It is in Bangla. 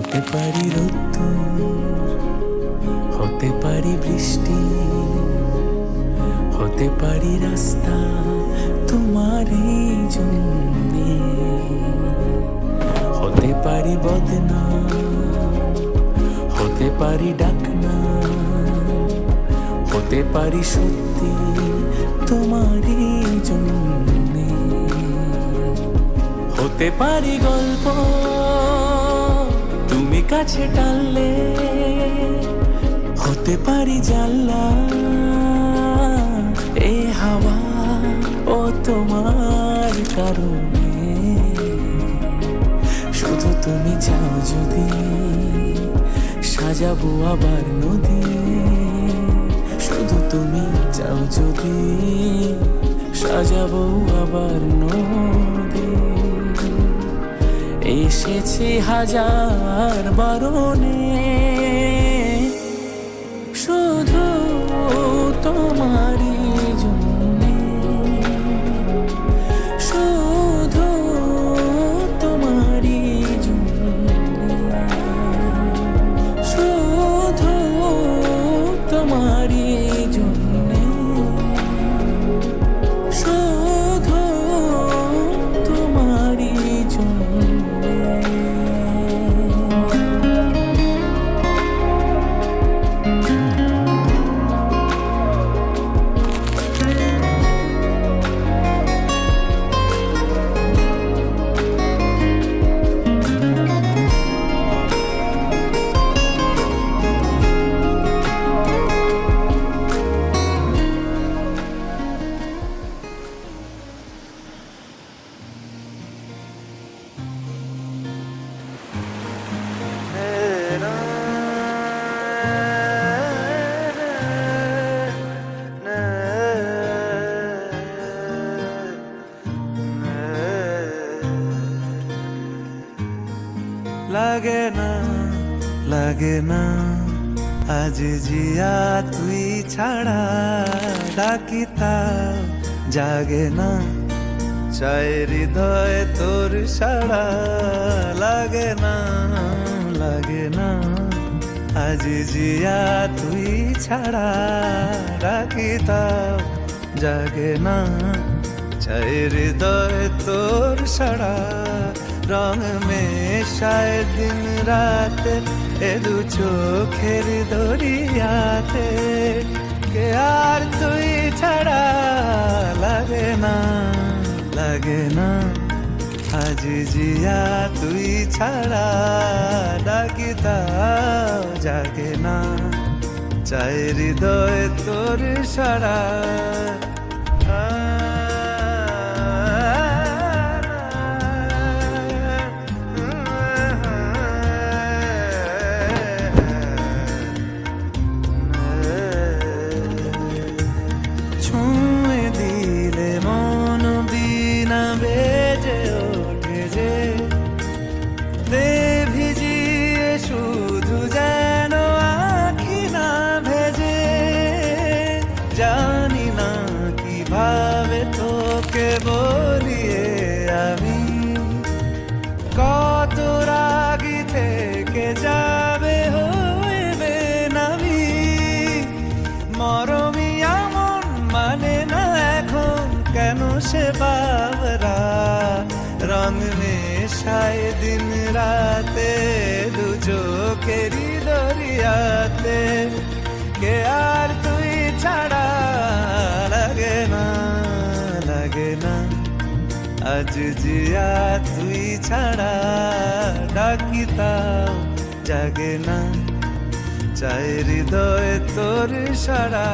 হতে পারি রোদ্দুর, হতে পারি বৃষ্টি, হতে পারি রাস্তা তোমারই জন্যে, হতে পারি বদনাম, হতে পারি ডাকনা, হতে পারি সত্যি তোমারই জন্যে, হতে পারি গল্প তুমি কাছে টানলে, হতে পারি জানলা এ হাওয়া ও তোমার কারণে। শুধু তুমি চাও যদি সাজাবো আবার নদী, শুধু তুমি চাও যদি সাজাবো আবার নদী। এসেছি হাজার বারণে শুধু তোমারই জন্যে, শুধু তোমারই জন্যে, শুধু তোমারই জন্যে, শুধু তোমারই জন্যে। লাগে না, লাগে না আজ জিয়া তুই ছাড়া, ডাকিতা জাগে না চায় হৃদয় তোর সাড়া। লাগে না, লাগে না আজ জিয়া তুই ছাড়া, ডাকিতা জাগে না চায় হৃদয় তোর সাড়া। রং মেশায় দিন রাত এ দু চোখের দরিয়াতে, কে আর তুই ছাড়া। লাগে না, লাগে না আজ জিয়া তুই ছাড়া, ডাকিতাও জাগে না চায় হৃদয় তোর সাড়া। জানি না কিভাবে তোকে বলিয়ে আমি, কত রাগি থেকে যাবে হইবে নামি। মরমি এমন মানে না এখন কেন সে বাবরা, রং মেশায় দিন রাতে দু চোখেরই দরিয়াতে, কে আর তুই ছাড়া। লাগে না, লাগে না আজ জিয়া তুই ছাড়া, ডাকিতাও জাগে না চায় হৃদয় তোর সাড়া।